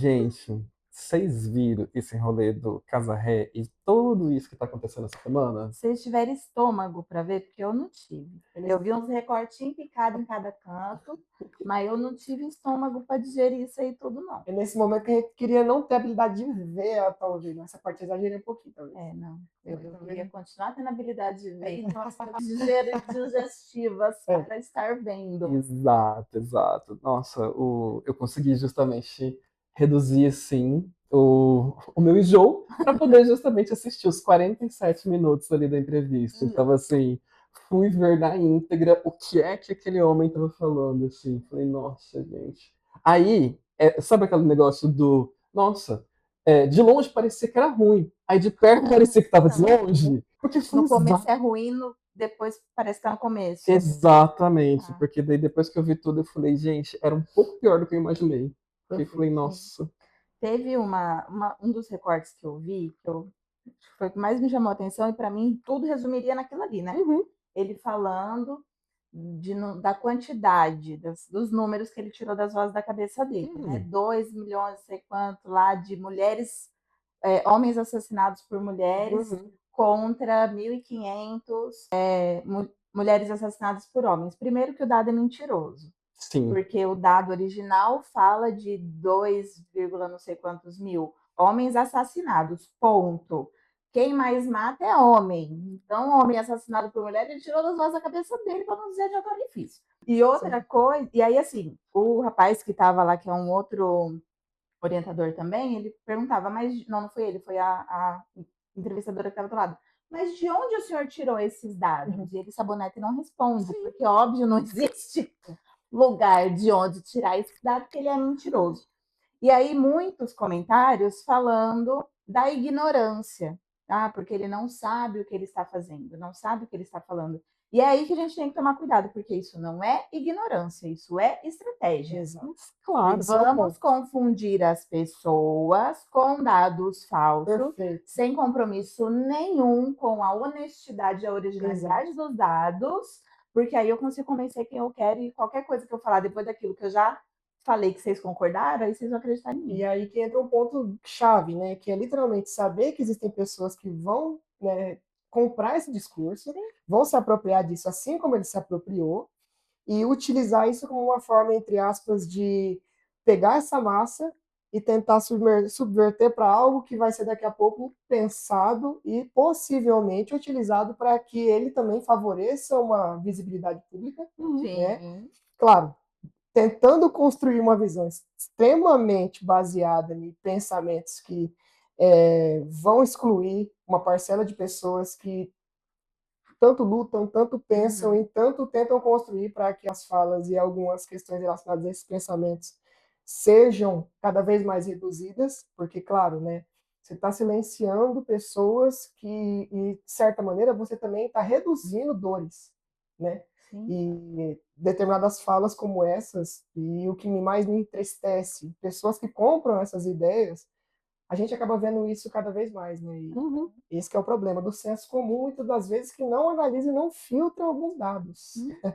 Gente, vocês viram esse rolê do Casa Ré e tudo isso que tá acontecendo essa semana? Vocês tiveram estômago para ver? Porque eu não tive. Eu vi uns recortinhos picados em cada canto, mas eu não tive estômago para digerir isso aí tudo, não. É nesse momento que a gente queria não ter habilidade de ver, talvez. Essa parte eu exagerei um pouquinho, talvez. Não. Eu Mas queria também. continuar tendo habilidade de ver, então as coisas digestivas para estar vendo. Exato, exato. Nossa, eu consegui justamente reduzir, assim, o meu enjoo para poder justamente assistir os 47 minutos ali da entrevista. Então, assim, fui ver na íntegra o que é que aquele homem estava falando, assim. Falei, nossa, gente. Aí, sabe aquele negócio do, nossa, de longe parecia que era ruim, aí de perto parecia que estava de longe, porque foi No começo é ruim, depois parece que tá no começo. exatamente, Ah. porque daí depois que eu vi tudo, eu falei, gente, era um pouco pior do que eu imaginei. Porque eu falei, nossa. Teve um dos recortes que eu vi, foi o que mais me chamou a atenção, e para mim tudo resumiria naquilo ali, né? Uhum, Ele falando da quantidade, dos números que ele tirou das vozes da cabeça dele, né? 2 milhões, não sei quanto lá, de mulheres, homens assassinados por mulheres, uhum. contra 1.500 mulheres assassinadas por homens. Primeiro que o dado é mentiroso, Sim, porque o dado original fala de 2, não sei quantos mil homens assassinados, ponto. Quem mais mata é homem. Então, homem assassinado por mulher, ele tirou das vozes da cabeça dele, para não dizer de outro orifício. E outra coisa, e aí assim, o rapaz que estava lá, que é um outro orientador também, ele perguntava, mas não foi ele, foi a entrevistadora que estava do lado. Mas de onde o senhor tirou esses dados? E ele, Sabonete, não responde, sim. porque óbvio não existe lugar de onde tirar esse dado, porque ele é mentiroso. E aí, muitos comentários falando da ignorância, tá? Porque ele não sabe o que ele está fazendo, não sabe o que ele está falando. E é aí que a gente tem que tomar cuidado, porque isso não é ignorância, isso é estratégia. Exato. E Claro, Esse é o vamos ponto. confundir as pessoas com dados falsos, Perfeito. sem compromisso nenhum com a honestidade e a Exato. originalidade dos dados, porque aí eu consigo convencer quem eu quero e qualquer coisa que eu falar depois daquilo que eu já falei que vocês concordaram, aí vocês vão acreditar em mim. E aí que entra um ponto chave, né? Que é literalmente saber que existem pessoas que vão, né, comprar esse discurso, vão se apropriar disso assim como ele se apropriou, e utilizar isso como uma forma, entre aspas, de pegar essa massa e tentar subverter para algo que vai ser daqui a pouco pensado e possivelmente utilizado para que ele também favoreça uma visibilidade pública, Uhum. né? Sim. Claro, tentando construir uma visão extremamente baseada em pensamentos que vão excluir uma parcela de pessoas que tanto lutam, tanto pensam e tanto tentam construir para que as falas e algumas questões relacionadas a esses pensamentos sejam cada vez mais reduzidas, porque, claro, né, você está silenciando pessoas que, e, de certa maneira, você também está reduzindo dores, né? Sim. E determinadas falas como essas, e o que mais me entristece, pessoas que compram essas ideias, a gente acaba vendo isso cada vez mais, né? E Uhum. esse que é o problema do senso comum, muitas das vezes, que não analisa e não filtra alguns dados.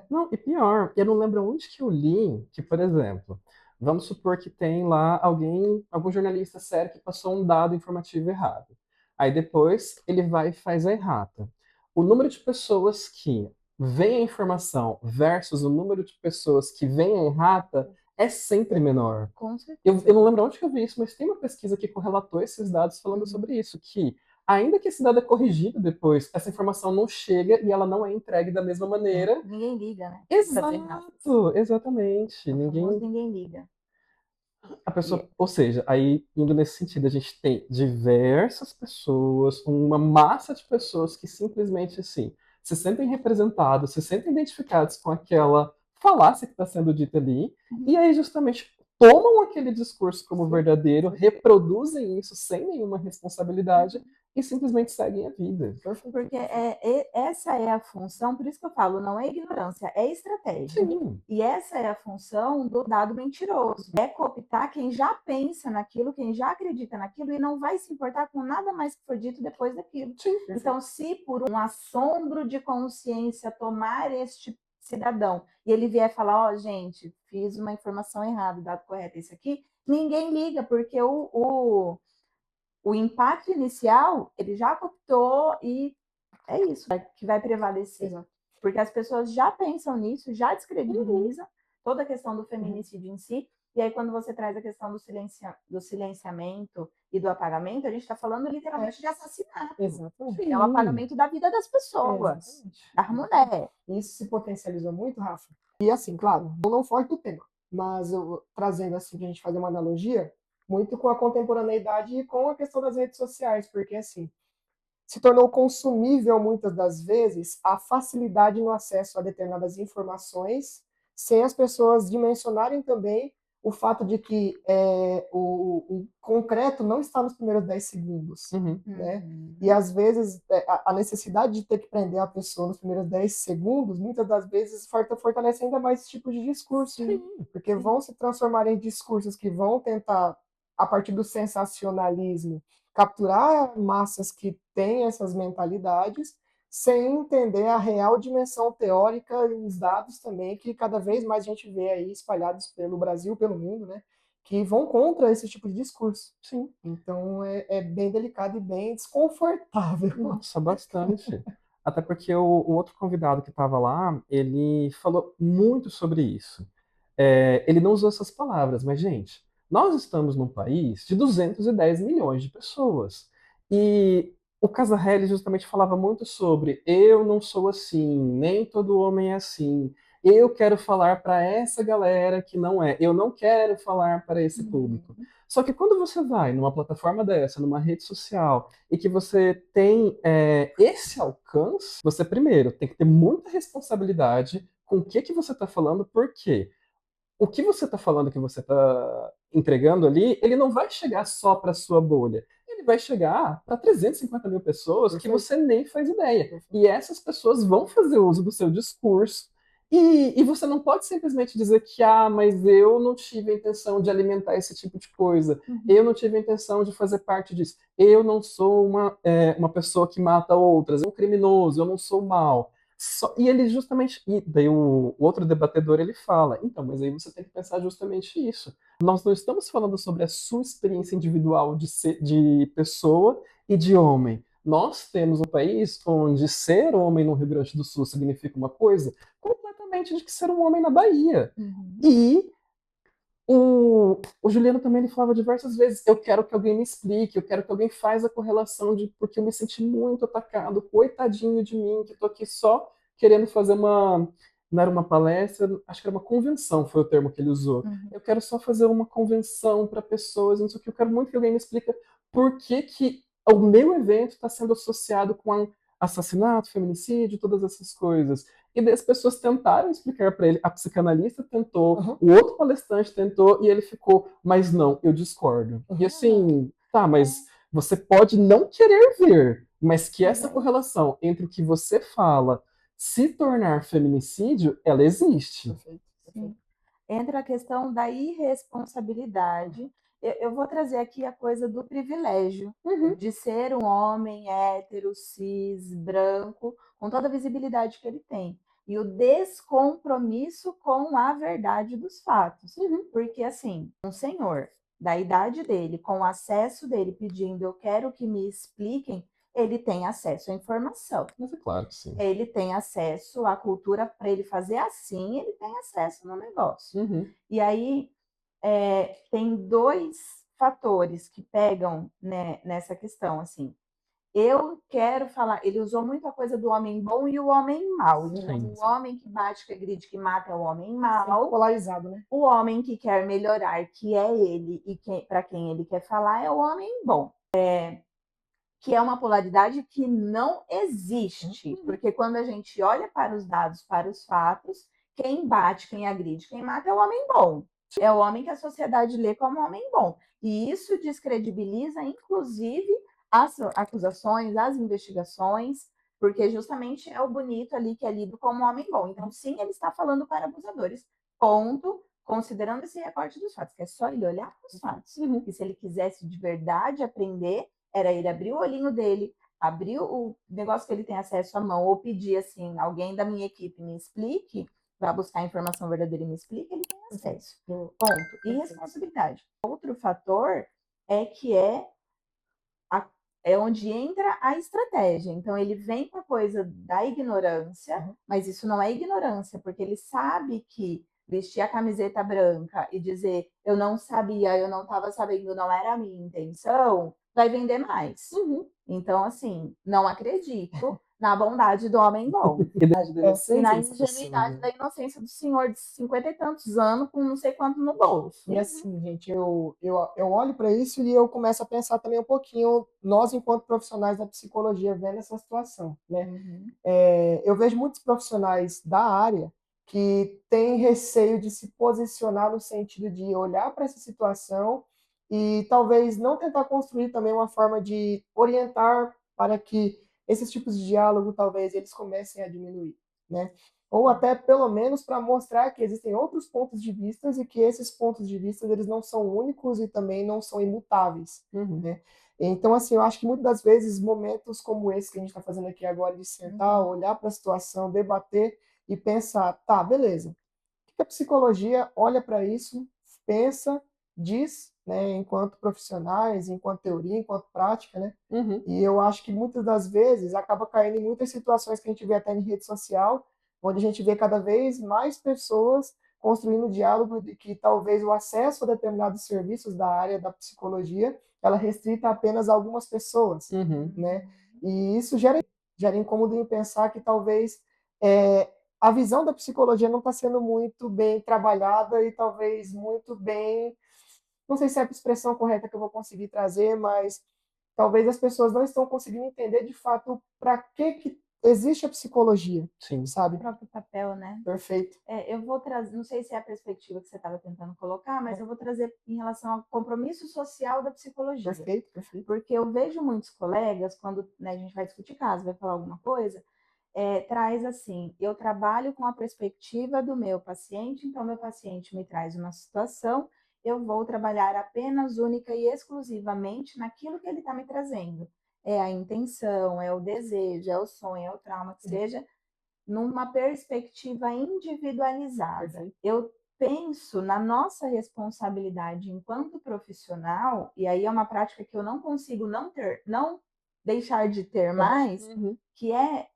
Não, e pior, eu não lembro onde que eu li que, por exemplo, vamos supor que tem lá algum jornalista sério que passou um dado informativo errado. Aí depois ele vai e faz a errata. O número de pessoas que veem a informação versus o número de pessoas que veem a errata é sempre menor. Com Eu, certeza. eu não lembro onde que eu vi isso, mas tem uma pesquisa que correlatou esses dados falando sobre isso, que ainda que esse dado é corrigido depois, essa informação não chega e ela não é entregue da mesma maneira. Ninguém liga, né? Para ser errado. Exato, exatamente. É o famoso Ninguém. ninguém liga. A pessoa, E, ou seja, aí indo nesse sentido, a gente tem diversas pessoas, uma massa de pessoas que simplesmente assim se sentem representadas, se sentem identificadas com aquela falácia que está sendo dita ali, e aí justamente tomam aquele discurso como verdadeiro, reproduzem isso sem nenhuma responsabilidade e simplesmente seguem a vida. Perfeito. porque essa é a função, por isso que eu falo, não é ignorância, é estratégia. Sim, E essa é a função do dado mentiroso. É cooptar quem já pensa naquilo, quem já acredita naquilo e não vai se importar com nada mais que for dito depois daquilo. sim. Então, se por um assombro de consciência tomar este cidadão e ele vier falar, ó, gente, fiz uma informação errada, o dado correto é esse aqui, ninguém liga, porque o impacto inicial, ele já captou e é isso que vai prevalecer. Exato. Porque as pessoas já pensam nisso, já descredibilizam toda a questão do feminicídio em si, e aí quando você traz a questão do silenciamento e do apagamento, a gente está falando literalmente de assassinato. Exatamente. É o apagamento da vida das pessoas, Exatamente. da mulher. Isso se potencializou muito, Rafa. E assim, claro, não foge do tema, mas eu trazendo assim, pra gente fazer uma analogia, muito com a contemporaneidade e com a questão das redes sociais, porque assim, se tornou consumível muitas das vezes a facilidade no acesso a determinadas informações, sem as pessoas dimensionarem também o fato de que o concreto não está nos primeiros 10 segundos, né? E às vezes a necessidade de ter que prender a pessoa nos primeiros 10 segundos, muitas das vezes fortalece ainda mais esse tipo de discurso, porque vão se transformar em discursos que vão tentar, a partir do sensacionalismo, capturar massas que têm essas mentalidades, sem entender a real dimensão teórica e os dados também, que cada vez mais a gente vê aí espalhados pelo Brasil, pelo mundo, né? Que vão contra esse tipo de discurso. Sim. Então é bem delicado e bem desconfortável. Nossa, bastante. Até porque o outro convidado que estava lá, ele falou muito sobre isso. Ele não usou essas palavras, mas, gente, nós estamos num país de 210 milhões de pessoas. E o Casarelli justamente falava muito sobre eu não sou assim, nem todo homem é assim. Eu quero falar para essa galera que não é. Eu não quero falar para esse público. Só que quando você vai numa plataforma dessa, numa rede social, e que você tem esse alcance, você primeiro tem que ter muita responsabilidade com o que você está falando, porque o que você está falando, que você está entregando ali, ele não vai chegar só para sua bolha. Ele vai chegar para 350 mil pessoas que você nem faz ideia. E essas pessoas vão fazer uso do seu discurso. E você não pode simplesmente dizer que, mas eu não tive a intenção de alimentar esse tipo de coisa. Eu não tive a intenção de fazer parte disso. Eu não sou uma pessoa que mata outras. Eu sou um criminoso, eu não sou mal. E ele justamente, e daí o outro debatedor ele fala, então, mas aí você tem que pensar justamente isso. Nós não estamos falando sobre a sua experiência individual de pessoa e de homem. Nós temos um país onde ser homem no Rio Grande do Sul significa uma coisa completamente de que ser um homem na Bahia. E o Juliano também ele falava diversas vezes, eu quero que alguém me explique, eu quero que alguém faça a correlação de porque eu me senti muito atacado, coitadinho de mim, que estou aqui só querendo fazer não era uma palestra, acho que era uma convenção, foi o termo que ele usou. Eu quero só fazer uma convenção para pessoas, não sei o que, eu quero muito que alguém me explique por que o meu evento está sendo associado com assassinato, feminicídio, todas essas coisas. E daí as pessoas tentaram explicar para ele, a psicanalista tentou, o outro palestrante tentou, e ele ficou, mas não, eu discordo. E assim, tá, mas você pode não querer ver, mas que essa correlação entre o que você fala se tornar feminicídio, ela existe. Sim. Entra a questão da irresponsabilidade. Eu vou trazer aqui a coisa do privilégio de ser um homem hétero, cis, branco, com toda a visibilidade que ele tem. E o descompromisso com a verdade dos fatos. Porque, assim, um senhor da idade dele, com o acesso dele, pedindo eu quero que me expliquem, ele tem acesso à informação. Mas é claro que sim. Ele tem acesso à cultura, para ele fazer assim, ele tem acesso no negócio. E aí tem dois fatores que pegam, né, nessa questão, assim. Eu quero falar, ele usou muito a coisa do homem bom e o homem mau. Então, o homem que bate, que agride, que mata é o homem mau. Polarizado, né? O homem que quer melhorar, que é ele e para quem ele quer falar, é o homem bom. Que é uma polaridade que não existe, porque quando a gente olha para os dados, para os fatos, quem bate, quem agride, quem mata é o homem bom. É o homem que a sociedade lê como homem bom. E isso descredibiliza, inclusive, as acusações, as investigações, porque justamente é o bonito ali que é lido como homem bom. Então, sim, ele está falando para abusadores. Ponto. Considerando esse recorte dos fatos, que é só ele olhar para os fatos. E se ele quisesse de verdade aprender, era ele abrir o olhinho dele, abrir o negócio que ele tem acesso à mão, ou pedir assim, alguém da minha equipe me explique, para buscar a informação verdadeira e me explica, ele tem acesso. Uhum. Ponto. E responsabilidade. Outro fator é que é onde entra a estratégia. Então, ele vem com a coisa da ignorância, mas isso não é ignorância, porque ele sabe que vestir a camiseta branca e dizer eu não sabia, eu não estava sabendo, não era a minha intenção, vai vender mais. Então, assim, não acredito na bondade do homem bom. E na ingenuidade da inocência do senhor de 50 e tantos anos, com não sei quanto no bolso. E assim, gente, eu olho para isso e eu começo a pensar também um pouquinho, nós, enquanto profissionais da psicologia, vendo essa situação, né? Eu vejo muitos profissionais da área que têm receio de se posicionar no sentido de olhar para essa situação e talvez não tentar construir também uma forma de orientar para que esses tipos de diálogo talvez eles comecem a diminuir, né? Ou até pelo menos para mostrar que existem outros pontos de vista e que esses pontos de vista eles não são únicos e também não são imutáveis, né? Então, assim, eu acho que muitas das vezes momentos como esse que a gente está fazendo aqui agora, de sentar, olhar para a situação, debater e pensar, tá, beleza, o que a psicologia olha para isso, pensa, diz, né, enquanto profissionais, enquanto teoria, enquanto prática, né? E eu acho que muitas das vezes acaba caindo em muitas situações que a gente vê até em rede social, onde a gente vê cada vez mais pessoas construindo diálogo de que talvez o acesso a determinados serviços da área da psicologia ela restrita apenas a algumas pessoas, né? E isso gera incômodo em pensar que talvez a visão da psicologia não está sendo muito bem trabalhada e talvez muito bem, não sei se é a expressão correta que eu vou conseguir trazer, mas talvez as pessoas não estão conseguindo entender de fato para que existe a psicologia, sabe? O próprio papel, né? Perfeito. Eu vou trazer, não sei se é a perspectiva que você estava tentando colocar, mas eu vou trazer em relação ao compromisso social da psicologia. Perfeito, perfeito. Porque eu vejo muitos colegas, quando, né, a gente vai discutir caso, vai falar alguma coisa, traz assim, eu trabalho com a perspectiva do meu paciente, então meu paciente me traz uma situação, eu vou trabalhar apenas, única e exclusivamente naquilo que ele está me trazendo. É a intenção, é o desejo, é o sonho, é o trauma, que seja, numa perspectiva individualizada. Eu penso na nossa responsabilidade enquanto profissional, e aí é uma prática que eu não consigo não deixar de ter mais, que é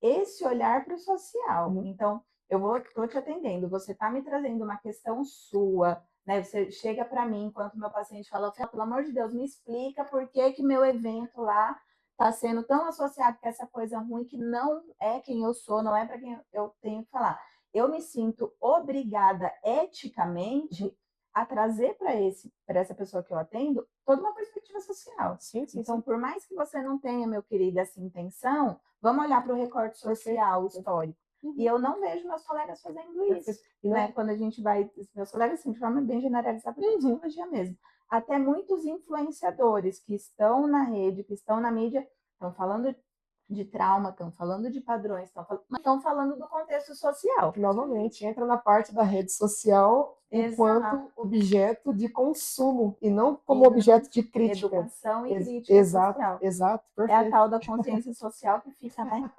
esse olhar para o social. Então, estou te atendendo, você está me trazendo uma questão sua, né? Você chega para mim, enquanto meu paciente fala, pelo amor de Deus, me explica por que que meu evento lá está sendo tão associado com essa coisa ruim que não é quem eu sou, não é para quem eu tenho que falar. Eu me sinto obrigada eticamente a trazer para essa pessoa que eu atendo toda uma perspectiva social. Então, por mais que você não tenha, meu querido, essa intenção, vamos olhar para o recorte social, histórico. E eu não vejo meus colegas fazendo isso. Né? Quando a gente vai, meus colegas, assim, de forma bem generalizada, para a psicologia mesmo. Até muitos influenciadores que estão na rede, que estão na mídia, estão falando de trauma, estão falando de padrões, estão falando do contexto social. Novamente, entra na parte da rede social enquanto objeto de consumo e não como objeto de crítica. Educação e crítica social. Exato, perfeito. É a tal da consciência social que fica, né?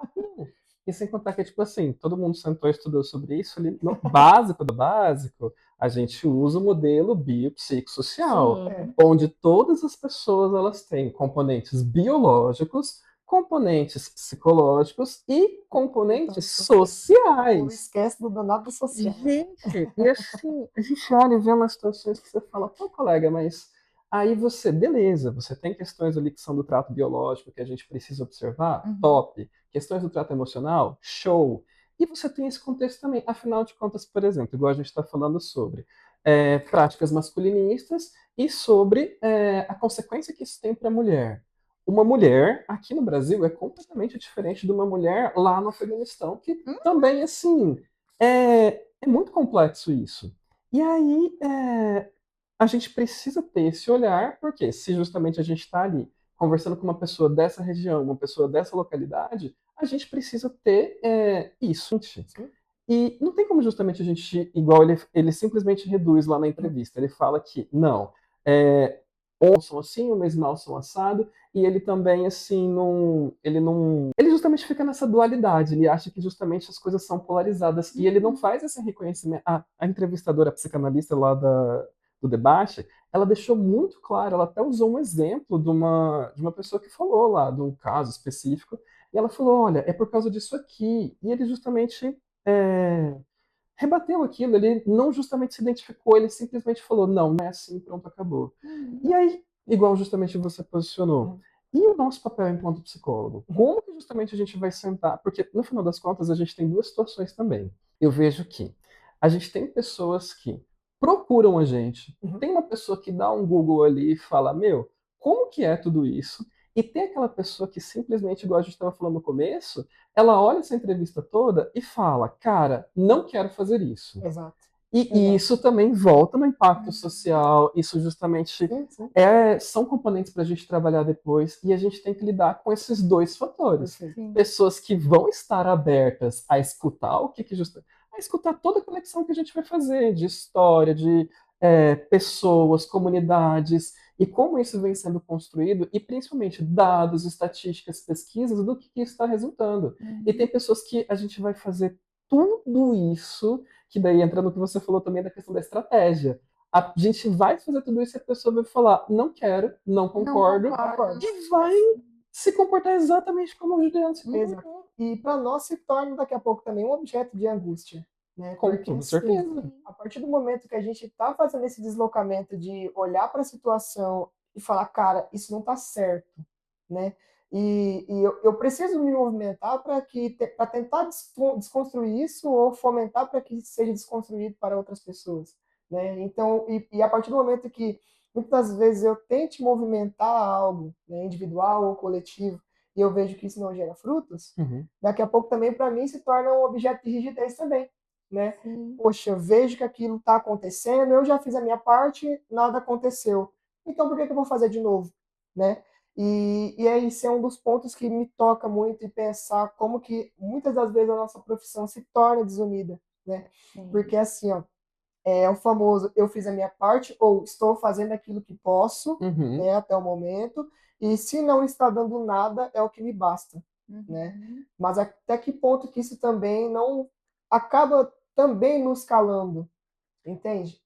E sem contar que, tipo assim, todo mundo sentou e estudou sobre isso ali, no básico do básico, a gente usa o modelo biopsicossocial, onde todas as pessoas elas têm componentes biológicos, componentes psicológicos e componentes sociais. Não esquece do danado social. Gente, e assim, a gente olha e vê umas situações que você fala, pô, colega, mas aí você, beleza, você tem questões ali que são do trato biológico que a gente precisa observar, top. Questões do trato emocional, show. E você tem esse contexto também, afinal de contas, por exemplo, igual a gente está falando sobre práticas masculinistas e sobre a consequência que isso tem para a mulher. Uma mulher aqui no Brasil é completamente diferente de uma mulher lá no Afeganistão, que também, assim, é muito complexo isso. E aí, a gente precisa ter esse olhar, porque se justamente a gente está ali conversando com uma pessoa dessa região, uma pessoa dessa localidade, a gente precisa ter isso. E não tem como justamente a gente, igual ele simplesmente reduz lá na entrevista, ele fala que, não, homens são assim, homens maus são assado, e ele também, assim, ele justamente fica nessa dualidade, ele acha que justamente as coisas são polarizadas, e ele não faz esse reconhecimento. A entrevistadora, a psicanalista lá do debate, ela deixou muito claro, ela até usou um exemplo de uma pessoa que falou lá, de um caso específico, e ela falou, olha, é por causa disso aqui, e ele justamente é, rebateu aquilo, ele não justamente se identificou, ele simplesmente falou, não é assim, pronto, acabou. E aí, igual justamente você posicionou, e o nosso papel enquanto psicólogo? Como que justamente a gente vai sentar? Porque, no final das contas, a gente tem duas situações também. Eu vejo que a gente tem pessoas que procuram a gente, tem uma pessoa que dá um Google ali e fala, meu, como que é tudo isso? E tem aquela pessoa que simplesmente, igual a gente estava falando no começo, ela olha essa entrevista toda e fala, cara, não quero fazer isso. Exato. E isso também volta no impacto social, isso justamente Sim. são componentes para a gente trabalhar depois, e a gente tem que lidar com esses dois fatores. Perfeito. Pessoas que vão estar abertas a escutar a escutar toda a conexão que a gente vai fazer de história, de pessoas, comunidades, e como isso vem sendo construído, e principalmente dados, estatísticas, pesquisas, do que isso está resultando. E tem pessoas que a gente vai fazer tudo isso, que daí entra no que você falou também da questão da estratégia. A gente vai fazer tudo isso e a pessoa vai falar, não quero, não concordo, e vai se comportar exatamente como o Juliano se comportou. E para nós se torna daqui a pouco também um objeto de angústia. Né? Com Porque, toda certeza. assim, a partir do momento que a gente está fazendo esse deslocamento de olhar para a situação e falar, cara, isso não está certo, né? E eu preciso me movimentar para tentar desconstruir isso ou fomentar para que seja desconstruído para outras pessoas, né? Então, a partir do momento que muitas vezes eu tente movimentar algo, né, individual ou coletivo, e eu vejo que isso não gera frutos, daqui a pouco também para mim se torna um objeto de rigidez também, né? Poxa, eu vejo que aquilo está acontecendo, eu já fiz a minha parte, nada aconteceu. Então por que eu vou fazer de novo, né? E aí esse é um dos pontos que me toca muito e pensar como que muitas das vezes a nossa profissão se torna desunida, né? Porque assim, ó, é o famoso eu fiz a minha parte ou estou fazendo aquilo que posso, né, até o momento, e se não está dando nada é o que me basta, né? Mas até que ponto que isso também não acaba também nos calando, entende?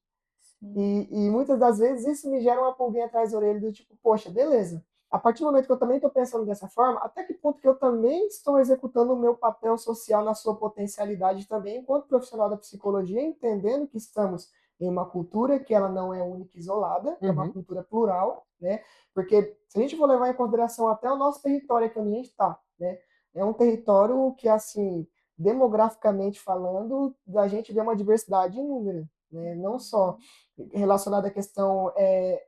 E muitas das vezes isso me gera uma pulguinha atrás da orelha do tipo, poxa, beleza. A partir do momento que eu também estou pensando dessa forma, até que ponto que eu também estou executando o meu papel social na sua potencialidade também, enquanto profissional da psicologia, entendendo que estamos em uma cultura que ela não é única e isolada, é uma cultura plural, né? Porque se a gente for levar em consideração até o nosso território aqui onde a gente está, né? É um território que, assim, demograficamente falando, a gente vê uma diversidade inúmera, né? Não só relacionada à questão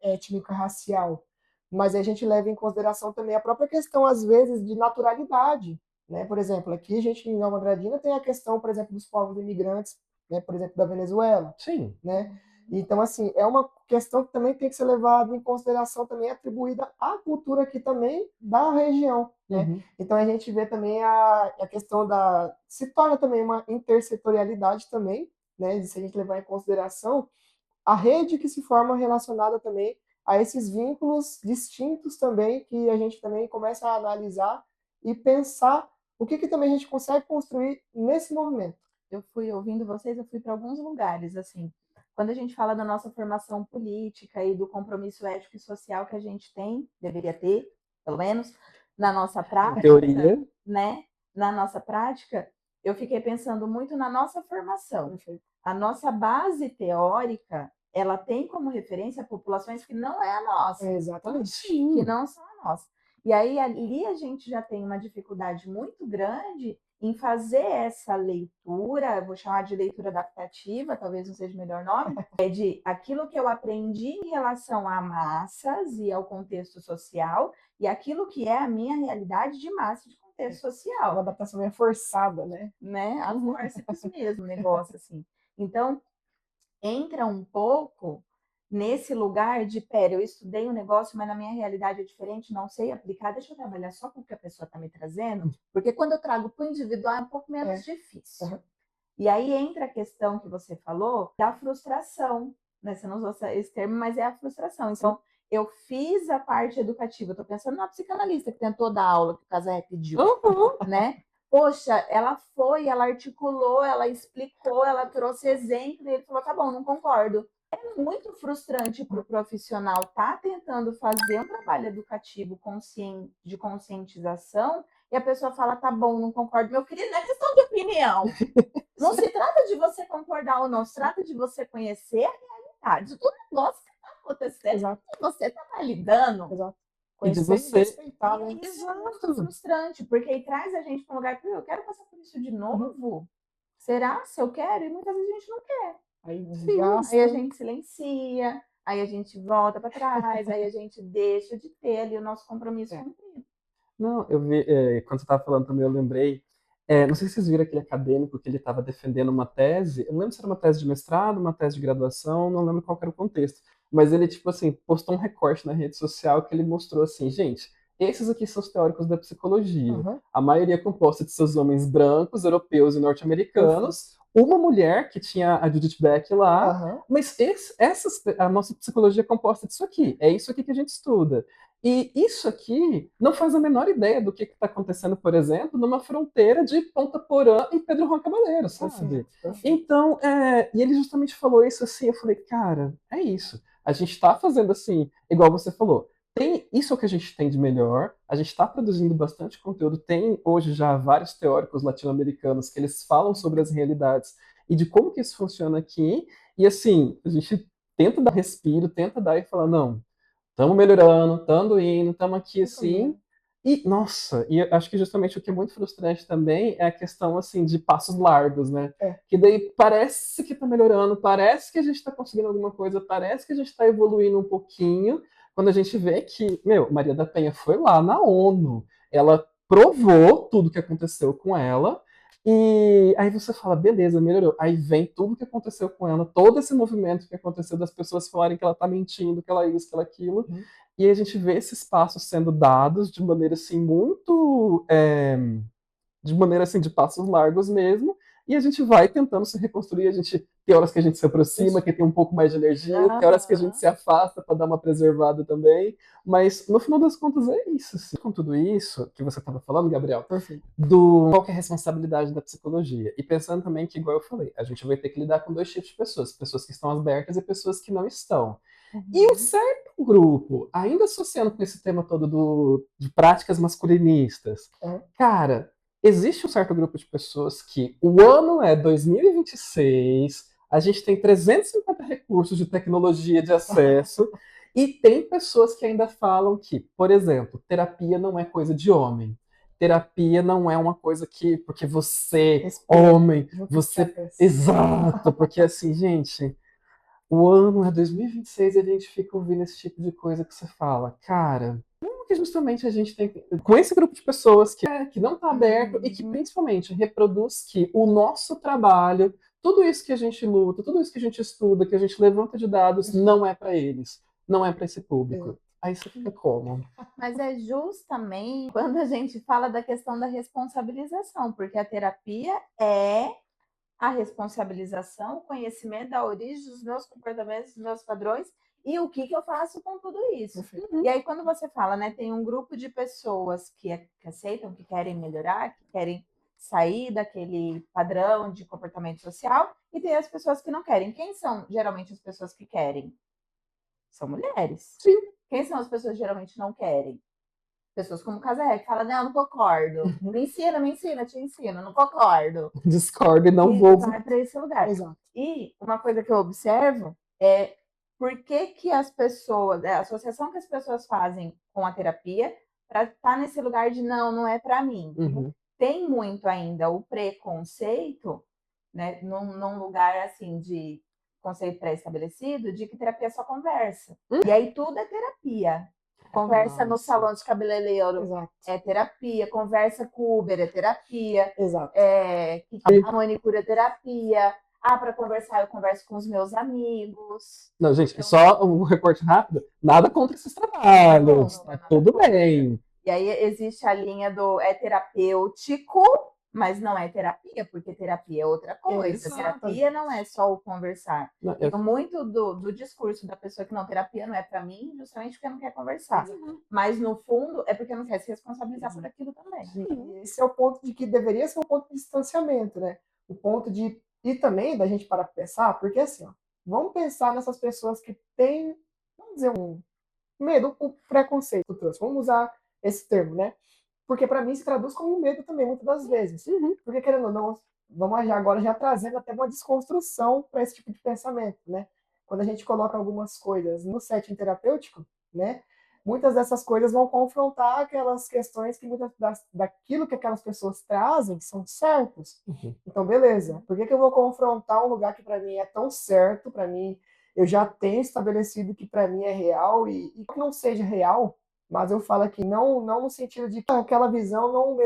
étnica, racial, mas a gente leva em consideração também a própria questão, às vezes, de naturalidade, né? Por exemplo, aqui a gente em Nova Andradina tem a questão, por exemplo, dos povos imigrantes, né? Por exemplo, da Venezuela, né? Então, assim, é uma questão que também tem que ser levada em consideração também, atribuída à cultura aqui também da região, né? Então, a gente vê também a questão se torna também uma intersetorialidade também, né? Se a gente levar em consideração a rede que se forma relacionada também a esses vínculos distintos também, que a gente também começa a analisar e pensar o que também a gente consegue construir nesse movimento. Eu fui ouvindo vocês, eu fui para alguns lugares, assim. Quando a gente fala da nossa formação política e do compromisso ético e social que a gente tem, deveria ter, pelo menos, na nossa prática, teoria, né? Na nossa prática, eu fiquei pensando muito na nossa formação. A nossa base teórica, ela tem como referência populações que não é a nossa. Exatamente. Que não são a nossa. E aí, ali a gente já tem uma dificuldade muito grande em fazer essa leitura, vou chamar de leitura adaptativa, talvez não seja o melhor nome, de aquilo que eu aprendi em relação a massas e ao contexto social, e aquilo que é a minha realidade de massa de contexto social. Uma adaptação meio forçada, né? A força mesmo, negócio assim. Então, entra um pouco nesse lugar de, pera, eu estudei um negócio, mas na minha realidade é diferente, não sei aplicar, deixa eu trabalhar só com o que a pessoa está me trazendo, porque quando eu trago para o individual é um pouco menos difícil. E aí entra a questão que você falou da frustração, né? Você não usou esse termo, mas é a frustração. Então, eu fiz a parte educativa, eu tô pensando na psicanalista que tentou dar aula que o Casé pediu, né? Poxa, ela foi, ela articulou, ela explicou, ela trouxe exemplo, e ele falou, tá bom, não concordo. É muito frustrante para o profissional estar tentando fazer um trabalho educativo de conscientização e a pessoa fala, tá bom, não concordo. Meu querido, não é questão de opinião. Não se trata de você concordar ou não, se trata de você conhecer a realidade do negócio que está acontecendo, Exato. que você está validando. Exato. E de Conhecer e você- respeitar, né? Isso é muito frustrante, porque aí traz a gente para um lugar que eu quero passar por isso de novo. Será se eu quero? E muitas vezes a gente não quer. Aí desgasta. Aí a gente silencia, aí a gente volta para trás, aí a gente deixa de ter ali o nosso compromisso cumprido. Não, eu vi, quando você estava falando também, eu lembrei. Não sei se vocês viram aquele acadêmico que ele estava defendendo uma tese. Eu não lembro se era uma tese de mestrado, uma tese de graduação, não lembro qual era o contexto. Mas ele, tipo assim, postou um recorte na rede social que ele mostrou assim, gente, esses aqui são os teóricos da psicologia. Uhum. A maioria é composta de seus homens brancos, europeus e norte-americanos. Uma mulher, que tinha a Judith Beck lá. Aham. Mas a nossa psicologia é composta disso aqui. É isso aqui que a gente estuda. E isso aqui não faz a menor ideia do que está acontecendo, por exemplo, numa fronteira de Ponta Porã e Pedro Juan Caballero, você vai saber. Então, e ele justamente falou isso assim, eu falei, cara, é isso. A gente está fazendo assim, igual você falou, isso é o que a gente tem de melhor, a gente está produzindo bastante conteúdo, tem hoje já vários teóricos latino-americanos que eles falam sobre as realidades e de como que isso funciona aqui, e assim, a gente tenta dar respiro, tenta dar e falar, não, estamos melhorando, estamos indo, estamos aqui assim. E, nossa, e eu acho que justamente o que é muito frustrante também é a questão, assim, de passos largos, né? Que daí parece que está melhorando, parece que a gente está conseguindo alguma coisa, parece que a gente está evoluindo um pouquinho, quando a gente vê que, Maria da Penha foi lá na ONU, ela provou tudo que aconteceu com ela, e aí você fala, beleza, melhorou. Aí vem tudo que aconteceu com ela, todo esse movimento que aconteceu das pessoas falarem que ela tá mentindo, que ela é isso, que ela é aquilo. E aí a gente vê esses passos sendo dados de maneira assim muito de maneira assim de passos largos mesmo, e a gente vai tentando se reconstruir, tem horas que a gente se aproxima, que tem um pouco mais de energia, tem horas que a gente se afasta para dar uma preservada também, mas no final das contas é isso, assim. Com tudo isso que você estava falando, Gabriel, qual que é a responsabilidade da psicologia, e pensando também que, igual eu falei, a gente vai ter que lidar com dois tipos de pessoas que estão abertas e pessoas que não estão. E um certo grupo, ainda associando com esse tema todo de práticas masculinistas, cara, existe um certo grupo de pessoas que o ano é 2026, a gente tem 350 recursos de tecnologia de acesso, e tem pessoas que ainda falam que, por exemplo, terapia não é coisa de homem. Terapia não é uma coisa que, porque você, homem, você... Exato, porque assim, gente... O ano é 2026 e a gente fica ouvindo esse tipo de coisa que você fala, cara, como que justamente a gente tem com esse grupo de pessoas que não está aberto e que principalmente reproduz que o nosso trabalho, tudo isso que a gente luta, tudo isso que a gente estuda, que a gente levanta de dados, não é para eles, não é para esse público. Aí você fica como? Mas é justamente quando a gente fala da questão da responsabilização, porque a terapia é a responsabilização, o conhecimento da origem dos meus comportamentos, dos meus padrões e o que eu faço com tudo isso. E aí, quando você fala, né, tem um grupo de pessoas que aceitam, que querem melhorar, que querem sair daquele padrão de comportamento social, e tem as pessoas que não querem. Quem são geralmente as pessoas que querem? São mulheres. Sim. Quem são as pessoas que geralmente não querem? Pessoas como o Casé, que fala, não concordo. Me ensina, te ensino, não concordo. Discordo e não vou. Vai para esse lugar. Exato. E uma coisa que eu observo é por que as pessoas, a associação que as pessoas fazem com a terapia para estar nesse lugar de não é para mim. Tem muito ainda o preconceito, né, num lugar assim de conceito pré-estabelecido, de que terapia é só conversa. E aí tudo é terapia. Conversa no salão de cabeleireiro é terapia, conversa com Uber é terapia, a manicure é terapia. Para conversar, eu converso com os meus amigos. Não, gente, então, só um recorte rápido, nada contra esses trabalhos, tá tudo bem. E aí existe a linha do terapêutico Mas não é terapia, porque terapia é outra coisa. Exato. Terapia não é só o conversar. Não, Tem muito do discurso da pessoa que não, terapia não é para mim, justamente porque não quer conversar. Mas no fundo é porque não quer se responsabilizar por aquilo também. E esse é o ponto de que deveria ser um ponto de distanciamento, né? O ponto de. E também da gente parar para pensar, porque assim, ó, vamos pensar nessas pessoas que têm, vamos dizer, um medo, o preconceito. Vamos usar esse termo, né? Porque para mim se traduz como medo também, muitas das vezes. Porque, querendo ou não, vamos agora já trazendo até uma desconstrução para esse tipo de pensamento, né? Quando a gente coloca algumas coisas no setting terapêutico, né? Muitas dessas coisas vão confrontar aquelas questões que daquilo que aquelas pessoas trazem são certos. Então, beleza. Por que eu vou confrontar um lugar que para mim é tão certo, para mim eu já tenho estabelecido que para mim é real e que não seja real, mas eu falo aqui não no sentido de que aquela visão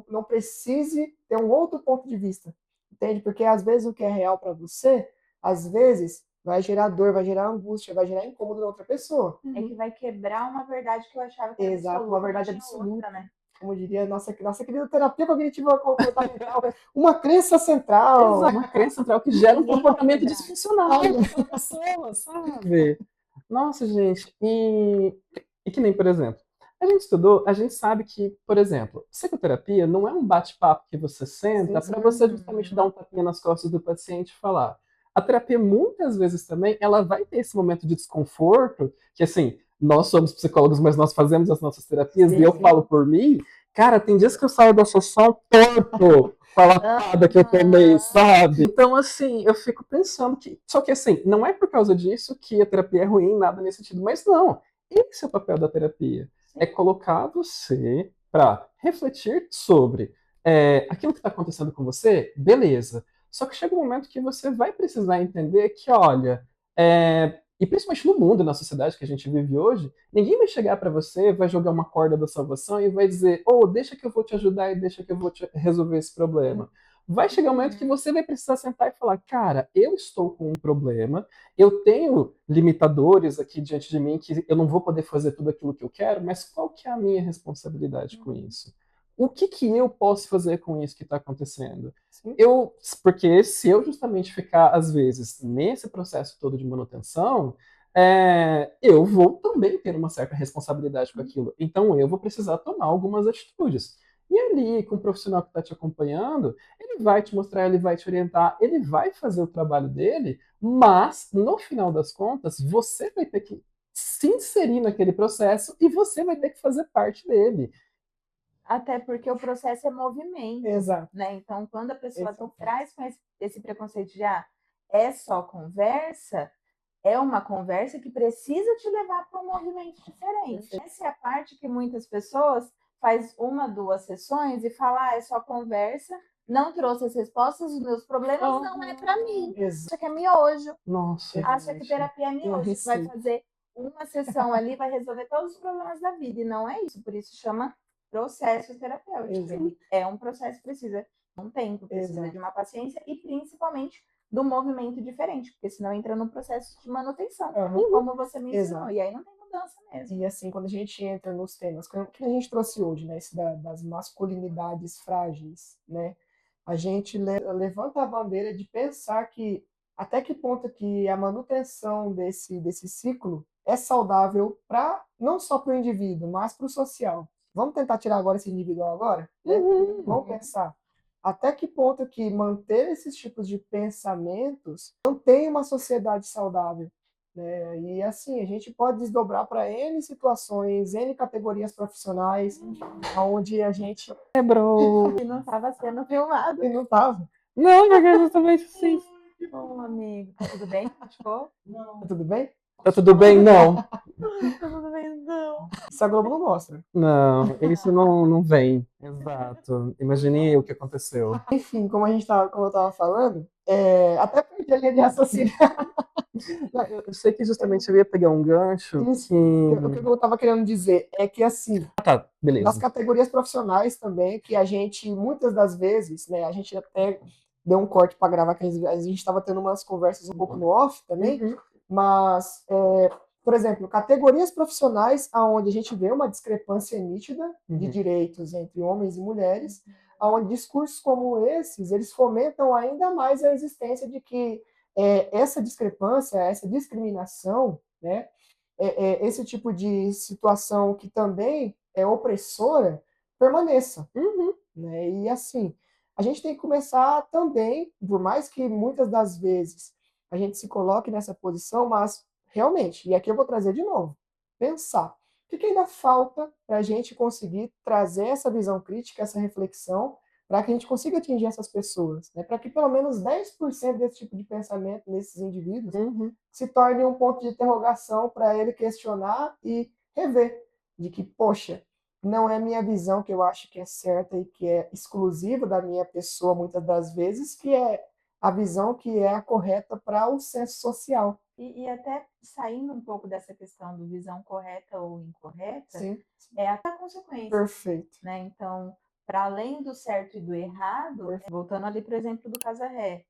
não precise ter um outro ponto de vista, entende? Porque às vezes o que é real para você, às vezes vai gerar dor, vai gerar angústia, vai gerar incômodo na outra pessoa. É que vai quebrar uma verdade que eu achava que era Exato, absoluta, uma verdade tinha absoluta, outra, né? Como diria nossa querida terapia cognitiva comportamental, uma crença central. Exato, uma crença central que gera um Ninguém vai comportamento quebrar. disfuncional daquela pessoa, sabe? Nossa, gente, e que nem, por exemplo, a gente estudou, a gente sabe que, por exemplo, psicoterapia não é um bate-papo que você senta para você justamente dar um tapinha nas costas do paciente e falar. A terapia, muitas vezes também, ela vai ter esse momento de desconforto, que assim, nós somos psicólogos, mas nós fazemos as nossas terapias, e eu falo por mim, cara, tem dias que eu saio da sessão torto com a lapada que eu tomei, sabe? Então, assim, eu fico pensando que. Só que, assim, não é por causa disso que a terapia é ruim, nada nesse sentido, mas não. Esse é o papel da terapia. É colocar você para refletir sobre aquilo que está acontecendo com você, beleza. Só que chega um momento que você vai precisar entender que, olha, e principalmente no mundo, na sociedade que a gente vive hoje, ninguém vai chegar para você, vai jogar uma corda da salvação e vai dizer, oh, deixa que eu vou te ajudar e deixa que eu vou te resolver esse problema. Vai chegar um momento que você vai precisar sentar e falar, cara, eu estou com um problema, eu tenho limitadores aqui diante de mim que eu não vou poder fazer tudo aquilo que eu quero, mas qual que é a minha responsabilidade com isso? O que eu posso fazer com isso que está acontecendo? Porque se eu justamente ficar, às vezes, nesse processo todo de manutenção, eu vou também ter uma certa responsabilidade com aquilo. Então, eu vou precisar tomar algumas atitudes. E ali, com o profissional que está te acompanhando, ele vai te mostrar, ele vai te orientar, ele vai fazer o trabalho dele, mas, no final das contas, você vai ter que se inserir naquele processo e você vai ter que fazer parte dele. Até porque o processo é movimento. Exato. Né? Então, quando a pessoa traz com esse preconceito de é só conversa, é uma conversa que precisa te levar para um movimento diferente. Essa é a parte que muitas pessoas faz 1, 2 sessões e fala, é só conversa, não trouxe as respostas, os meus problemas não é para mim. Acha que é miojo. Nossa, acha que terapia é miojo. Que vai fazer uma sessão ali, vai resolver todos os problemas da vida. E não é isso. Por isso chama processo terapêutico. É um processo que precisa de um tempo, precisa de uma paciência e principalmente do movimento diferente, porque senão entra num processo de manutenção, como você mencionou, e aí não tem mudança mesmo. E assim, quando a gente entra nos temas que a gente trouxe hoje, né, esse das masculinidades frágeis, né, a gente levanta a bandeira de pensar que até que ponto que a manutenção desse ciclo é saudável para não só para o indivíduo, mas para o social. Vamos tentar tirar agora esse individual agora? Né? Vamos pensar. Até que ponto que manter esses tipos de pensamentos mantém uma sociedade saudável? Né? E assim, a gente pode desdobrar para N situações, N categorias profissionais, onde a gente quebrou. E não estava sendo filmado. E não estava. Não, porque é justamente assim. Bom, amigo, tá tudo bem? Ficou? Não. Tá tudo bem? Tá tudo bem? Não. Tá tudo bem, não. Isso a Globo não mostra. Não, isso não vem. Exato. Imaginei o que aconteceu. Enfim, como eu estava falando, até perdi a linha de raciocínio. Eu sei que justamente eu ia pegar um gancho. Isso. O que eu estava querendo dizer é que, assim, tá, beleza. nas categorias profissionais também, que a gente, muitas das vezes, né, a gente até deu um corte para gravar, que a gente estava tendo umas conversas um pouco no off também, mas, por exemplo, categorias profissionais onde a gente vê uma discrepância nítida de direitos entre homens e mulheres, onde discursos como esses, eles fomentam ainda mais a existência de que essa discrepância, essa discriminação, né, esse tipo de situação que também é opressora, permaneça. Uhum. Né? E assim, a gente tem que começar também, por mais que muitas das vezes a gente se coloque nessa posição, mas realmente, e aqui eu vou trazer de novo, pensar. O que ainda falta para a gente conseguir trazer essa visão crítica, essa reflexão, para que a gente consiga atingir essas pessoas, né? Para que pelo menos 10% desse tipo de pensamento nesses indivíduos se torne um ponto de interrogação para ele questionar e rever, de que, poxa, não é minha visão que eu acho que é certa e que é exclusiva da minha pessoa, muitas das vezes, que é a visão que é a correta para o senso social. E até saindo um pouco dessa questão do visão correta ou incorreta, Sim, é a consequência, perfeito. né? Então, para além do certo e do errado, voltando ali para o exemplo do Casarré,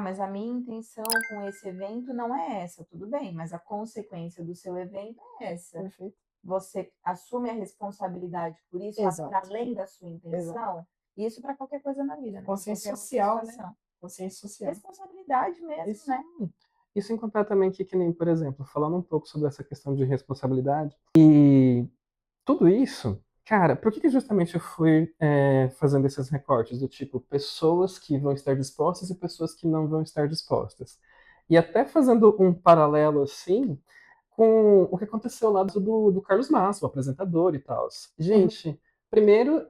mas a minha intenção com esse evento não é essa, tudo bem, mas a consequência do seu evento é essa. Perfeito. Você assume a responsabilidade por isso, para além da sua intenção, isso para qualquer coisa na vida, né? Consciência social, né? Consciência social. Responsabilidade mesmo, Isso, né? E sem contar também que nem, por exemplo, falando um pouco sobre essa questão de responsabilidade, e tudo isso, cara, por que justamente eu fui fazendo esses recortes do tipo pessoas que vão estar dispostas e pessoas que não vão estar dispostas? E até fazendo um paralelo assim com o que aconteceu lá do Carlos Massa, o apresentador e tal. Gente, primeiro.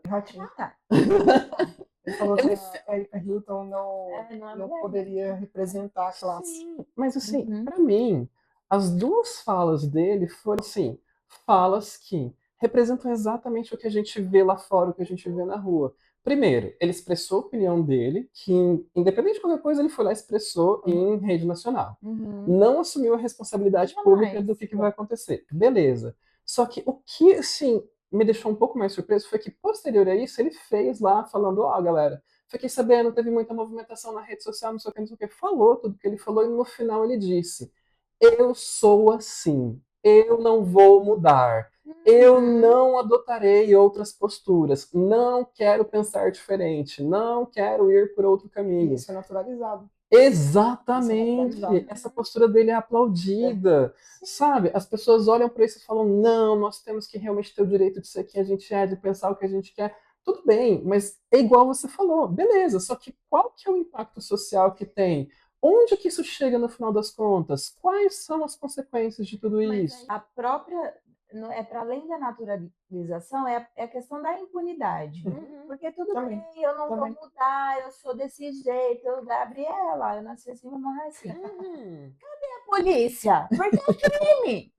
Ele falou que a Erika Hilton não poderia representar a classe. Sim, mas assim, para mim, as duas falas dele foram assim, falas que representam exatamente o que a gente vê lá fora, o que a gente vê na rua. Primeiro, ele expressou a opinião dele, que independente de qualquer coisa, ele foi lá e expressou em rede nacional. Não assumiu a responsabilidade pública do que vai acontecer. Beleza. Só que o que, assim, me deixou um pouco mais surpreso foi que, posterior a isso, ele fez lá, falando, galera, fiquei sabendo, teve muita movimentação na rede social, não sei o que, não sei o que. Falou tudo que ele falou e no final ele disse: eu sou assim, eu não vou mudar, eu não adotarei outras posturas, não quero pensar diferente, não quero ir por outro caminho. Isso é naturalizado. Exatamente. Essa postura dele é aplaudida, sabe? As pessoas olham para isso e falam: não, nós temos que realmente ter o direito de ser quem a gente é, de pensar o que a gente quer. Tudo bem, mas é igual você falou, beleza, só que qual que é o impacto social que tem? Onde que isso chega no final das contas? Quais são as consequências de tudo isso? A própria, para além da naturalização, é a questão da impunidade. Porque tudo bem, eu não vou mudar, eu sou desse jeito, Gabriela, eu nasci assim, vou morrer assim. Cadê a polícia? Porque é crime.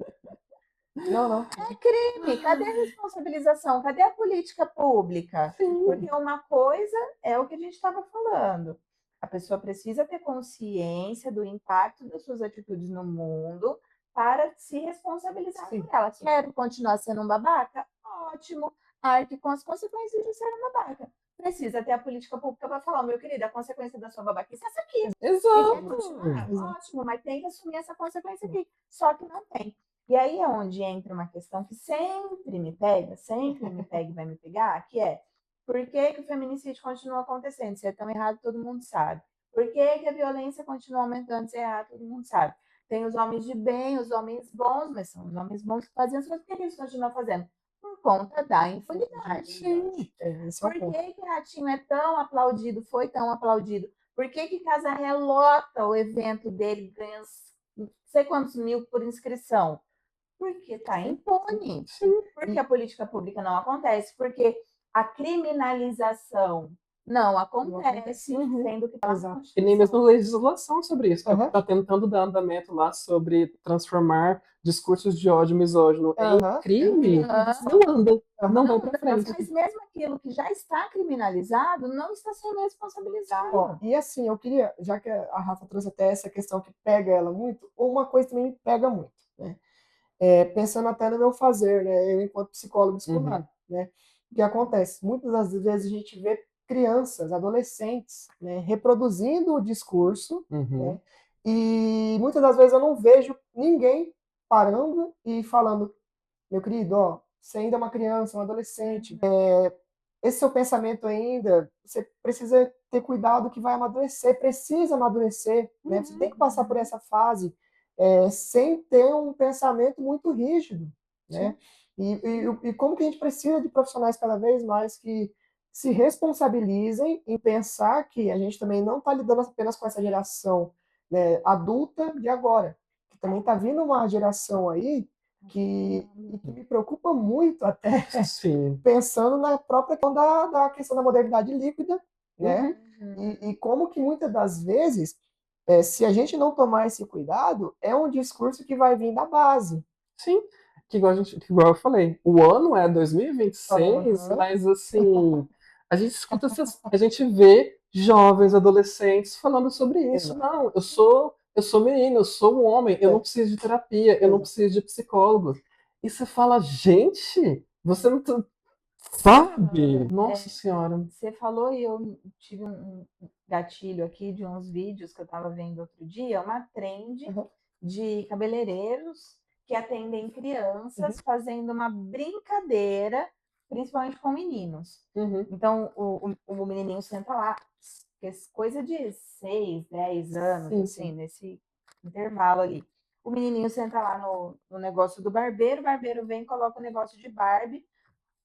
Não. É crime. Cadê a responsabilização? Cadê a política pública? Porque uma coisa é o que a gente estava falando. A pessoa precisa ter consciência do impacto das suas atitudes no mundo para se responsabilizar por ela. Quero continuar sendo um babaca? Ótimo. Arque com as consequências de ser um babaca. Precisa ter a política pública para falar, meu querido, a consequência da sua babaquice é essa aqui. Exato. Ótimo, mas tem que assumir essa consequência aqui. Só que não tem. E aí é onde entra uma questão que sempre me pega e vai me pegar, que é: por que o feminicídio continua acontecendo? Se é tão errado, todo mundo sabe. Por que a violência continua aumentando? Se é errado, todo mundo sabe. Tem os homens de bem, os homens bons, mas são os homens bons que fazem as coisas. Por que eles continuam fazendo? Por conta da impunidade. Por que Ratinho é tão aplaudido, foi tão aplaudido? Por que Casarré lota o evento dele, ganha não sei quantos mil por inscrição? Porque está impune. Porque a política pública não acontece. Porque a criminalização não acontece, sendo que está. E nem mesmo legislação sobre isso. Está tentando dar andamento lá sobre transformar discursos de ódio misógino em crime. Não anda. Não vai para frente. Mas mesmo aquilo que já está criminalizado não está sendo responsabilizado. E assim, eu queria, já que a Rafa trouxe até essa questão que pega ela muito, uma coisa também me pega muito, né? Pensando até no meu fazer, né? Eu enquanto psicólogo escolar, né? O que acontece? Muitas das vezes a gente vê crianças, adolescentes, né, reproduzindo o discurso, né? E muitas das vezes eu não vejo ninguém parando e falando: meu querido, você ainda é uma criança, um adolescente, esse seu pensamento ainda, você precisa ter cuidado que vai amadurecer, precisa amadurecer, né? Você tem que passar por essa fase sem ter um pensamento muito rígido, né? E como que a gente precisa de profissionais cada vez mais que se responsabilizem em pensar que a gente também não está lidando apenas com essa geração, né, adulta de agora, que também está vindo uma geração aí que me preocupa muito até Sim. pensando na própria questão da questão da modernidade líquida, né? E como que muitas das vezes, se a gente não tomar esse cuidado, é um discurso que vai vir da base. Sim, que igual eu falei, o ano é 2026, Aham. mas assim, a gente escuta a gente vê jovens, adolescentes falando sobre isso. Exato. Não, eu sou menino, eu sou um homem, eu não preciso de terapia, eu não Exato. preciso de psicólogo. E você fala, gente, você não sabe? Nossa Senhora. Você falou e eu tive um gatilho aqui de uns vídeos que eu estava vendo outro dia, uma trend Uhum. de cabeleireiros que atendem crianças Uhum. fazendo uma brincadeira, principalmente com meninos. Uhum. Então, o menininho senta lá, coisa de 6, 10 anos, Sim, assim, sim. nesse intervalo ali. O menininho senta lá no negócio do barbeiro, o barbeiro vem e coloca o negócio de Barbie,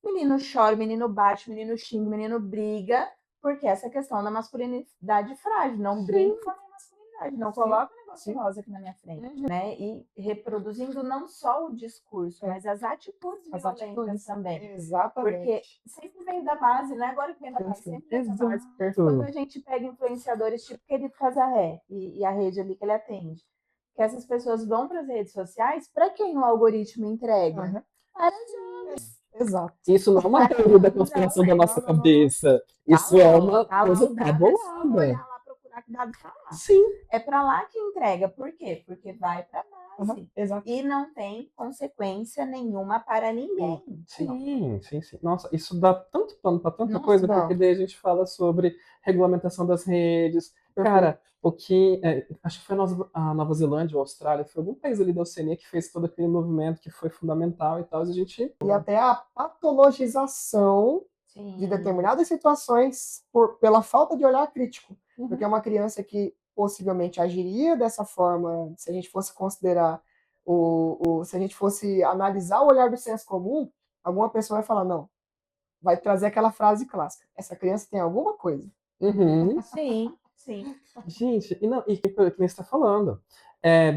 o menino chora, o menino bate, o menino xinga, o menino briga, porque essa questão da masculinidade frágil, não brinca com a minha masculinidade, não coloca o negócio rosa aqui na minha frente, né? E reproduzindo não só o discurso, mas as atitudes As violentas atitudes. também. Exatamente. Porque sempre vem da base, não é agora que vem da base, sempre vem da base. Exato. Quando a gente pega influenciadores tipo Querido Casarré e a rede ali que ele atende, que essas pessoas vão para as redes sociais, para quem o algoritmo entrega? Uhum. Para jovens. Exato. Isso não é uma teoria da conspiração da nossa cabeça. Isso é uma coisa Não dá a pessoa tabulada. olhar lá, procurar que dado tá lá. Sim. É para lá que entrega. Por quê? Porque vai para base. Uhum. Exato. E não tem consequência nenhuma para ninguém. Sim, sim, sim. Nossa, isso dá tanto pano para tanta Nossa, coisa, não. porque daí a gente fala sobre regulamentação das redes. Cara, o que. Acho que foi a Nova Zelândia ou a Austrália, foi algum país ali da Oceania que fez todo aquele movimento que foi fundamental e tal. E a gente. E até a patologização Sim. de determinadas situações pela falta de olhar crítico. Porque é uma criança que possivelmente agiria dessa forma, se a gente fosse considerar se a gente fosse analisar o olhar do senso comum, alguma pessoa vai falar, não, vai trazer aquela frase clássica, essa criança tem alguma coisa. Uhum. Sim, sim. Gente, e que nem você está falando.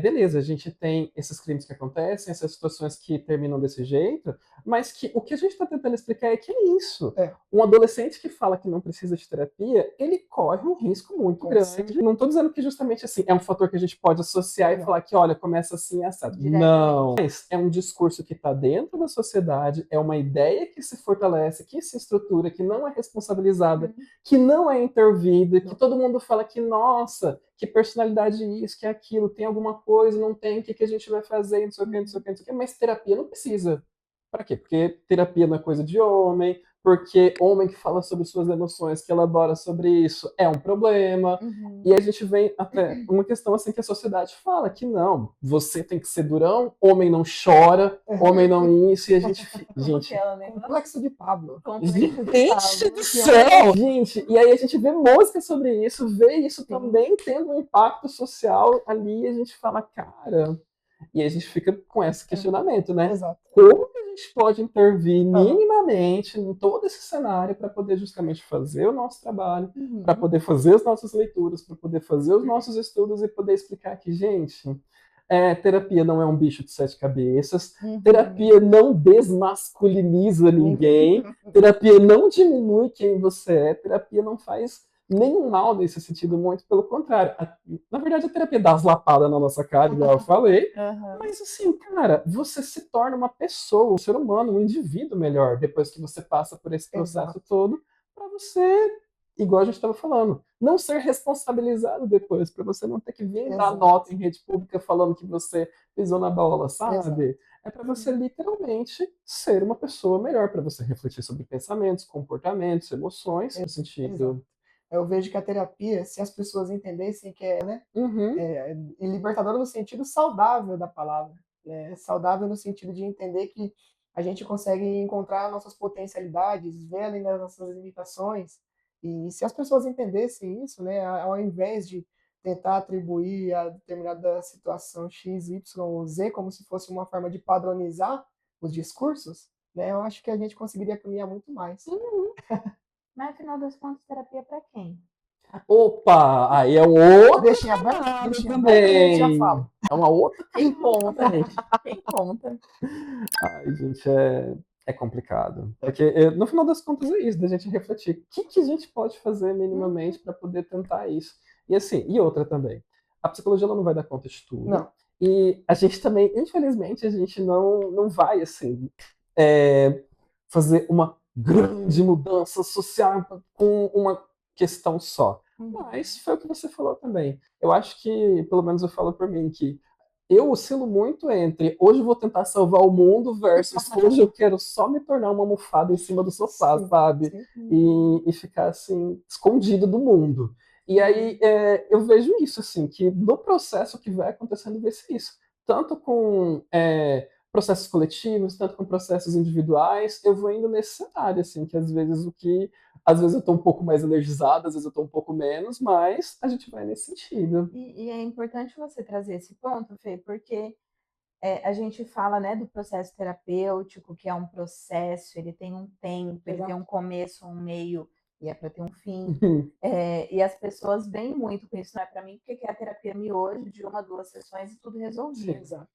Beleza, a gente tem esses crimes que acontecem, essas situações que terminam desse jeito, mas que o que a gente está tentando explicar é que é isso. Um adolescente que fala que não precisa de terapia, ele corre um risco muito grande. Não estou dizendo que justamente assim é um fator que a gente pode associar e falar que, olha, começa assim assado. Não. Mas é um discurso que está dentro da sociedade, é uma ideia que se fortalece, que se estrutura, que não é responsabilizada, que não é intervida, que todo mundo fala que, nossa, que personalidade isso, que aquilo, tem alguma coisa, não tem, o que a gente vai fazer, não sei o que, não sei o que, não sei o que, mas terapia não precisa. Para quê? Porque terapia não é coisa de homem, porque homem que fala sobre suas emoções, que elabora sobre isso, é um problema. E a gente vem até uma questão assim que a sociedade fala que não, você tem que ser durão, homem não chora, homem não isso, e a gente... gente, complexo de Pablo. Gente do céu! Gente, e aí a gente vê música sobre isso, vê isso também tendo um impacto social ali, e a gente fala, cara... E aí a gente fica com esse questionamento, né? Exato. Como que a gente pode intervir minimamente em todo esse cenário para poder justamente fazer o nosso trabalho, para poder fazer as nossas leituras, para poder fazer os nossos estudos e poder explicar que, gente, terapia não é um bicho de 7 cabeças, terapia não desmasculiniza ninguém, terapia não diminui quem você é, terapia não faz nenhum mal nesse sentido, muito pelo contrário. Na verdade, a terapia dá as lapadas na nossa cara, igual eu falei, mas assim, cara, você se torna uma pessoa, um ser humano, um indivíduo melhor depois que você passa por esse processo todo, para você, igual a gente estava falando, não ser responsabilizado depois, para você não ter que vir dar nota em rede pública falando que você pisou na bola, sabe? É para você literalmente ser uma pessoa melhor, para você refletir sobre pensamentos, comportamentos, emoções, no sentido. Eu vejo que a terapia, se as pessoas entendessem que é libertadora no sentido saudável da palavra, saudável no sentido de entender que a gente consegue encontrar nossas potencialidades, ver ali nas nossas limitações. E se as pessoas entendessem isso, né, ao invés de tentar atribuir a determinada situação X, Y ou Z como se fosse uma forma de padronizar os discursos, né, eu acho que a gente conseguiria caminhar muito mais. Mas, afinal das contas, terapia para quem? Opa! Aí é um outro Deixa em aberto, deixa em aberto, a também. gente já fala. É uma outra Quem questão conta? também. Quem conta? Ai, gente, é complicado. Porque, no final das contas, é isso, da gente refletir. O que a gente pode fazer minimamente para poder tentar isso? E assim, e outra também. A psicologia ela não vai dar conta de tudo. Não. E a gente também, infelizmente, a gente não vai, assim, fazer uma grande mudança social com uma questão só. Mas foi o que você falou também. Eu acho que, pelo menos eu falo por mim, que eu oscilo muito entre hoje eu vou tentar salvar o mundo versus hoje eu quero só me tornar uma almofada em cima do sofá, Sim, sabe? sim. E ficar assim, escondido do mundo. E aí eu vejo isso, assim, que no processo que vai acontecendo vai ser isso. Tanto com processos coletivos, tanto com processos individuais, eu vou indo nesse cenário, assim, que às vezes eu tô um pouco mais energizado, às vezes eu tô um pouco menos, mas a gente vai nesse sentido. E é importante você trazer esse ponto, Fê, porque a gente fala, né, do processo terapêutico, que é um processo, ele tem um tempo, ele tem um começo, um meio, e é para ter um fim. E as pessoas vêm muito com isso, não é para mim, porque é a terapia miojo de 1, 2 sessões e tudo resolvido. Exato.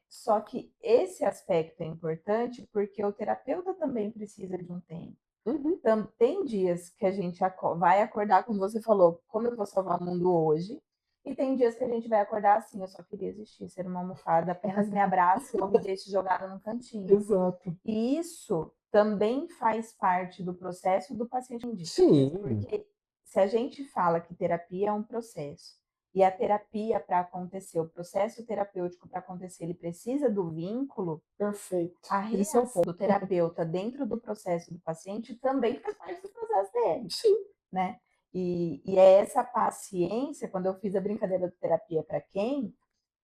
Só que esse aspecto é importante porque o terapeuta também precisa de um tempo. Então, tem dias que a gente vai acordar, como você falou, como eu vou salvar o mundo hoje, e tem dias que a gente vai acordar assim, eu só queria existir, ser uma almofada, apenas me abrace ou me deixe jogada num cantinho. Exato. E isso também faz parte do processo do paciente. Sim. Porque se a gente fala que terapia é um processo, e a terapia para acontecer, o processo terapêutico para acontecer, ele precisa do vínculo, Perfeito. a Esse é o reação ponto. do terapeuta dentro do processo do paciente também faz parte do processo dele, Sim. né? E é essa paciência, quando eu fiz a brincadeira do terapia para quem,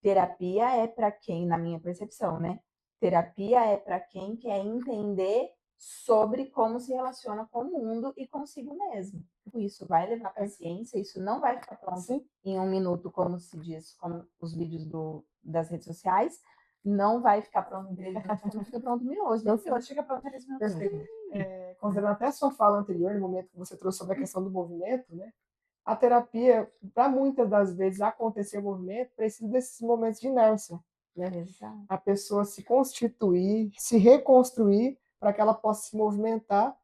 terapia é para quem, na minha percepção, né? Terapia é para quem quer entender sobre como se relaciona com o mundo e consigo mesmo. Isso vai levar paciência, isso não vai ficar pronto Sim. em 1 minuto, como se diz, como os vídeos das redes sociais. Não vai ficar pronto em 3 minutos, não fica pronto em miojo. Nem miojo fica pronto em 3 minutos. Perfeito. Considerando até a sua fala anterior, no momento que você trouxe sobre a questão do movimento, né? A terapia, para muitas das vezes acontecer o movimento, precisa desses momentos de inércia, né? Exato. A pessoa se constituir, se reconstruir para que ela possa se movimentar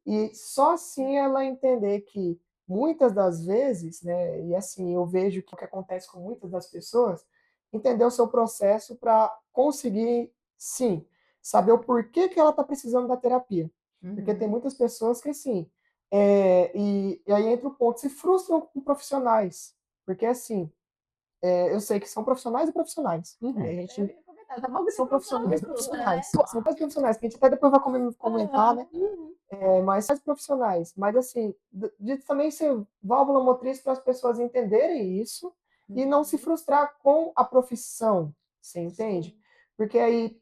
e só assim ela entender que muitas das vezes, né, e assim eu vejo que o que acontece com muitas das pessoas, entender o seu processo para conseguir, sim, saber o porquê que ela está precisando da terapia. Porque tem muitas pessoas que, assim, e aí entra o ponto, se frustram com profissionais. Porque, assim, eu sei que são profissionais e profissionais. Né? A gente, são profissionais e profissionais. São dois profissionais, que a gente até depois vai comentar, né? Mas são profissionais. Mas, assim, de também ser válvula motriz para as pessoas entenderem isso e não se frustrar com a profissão, você entende? Porque aí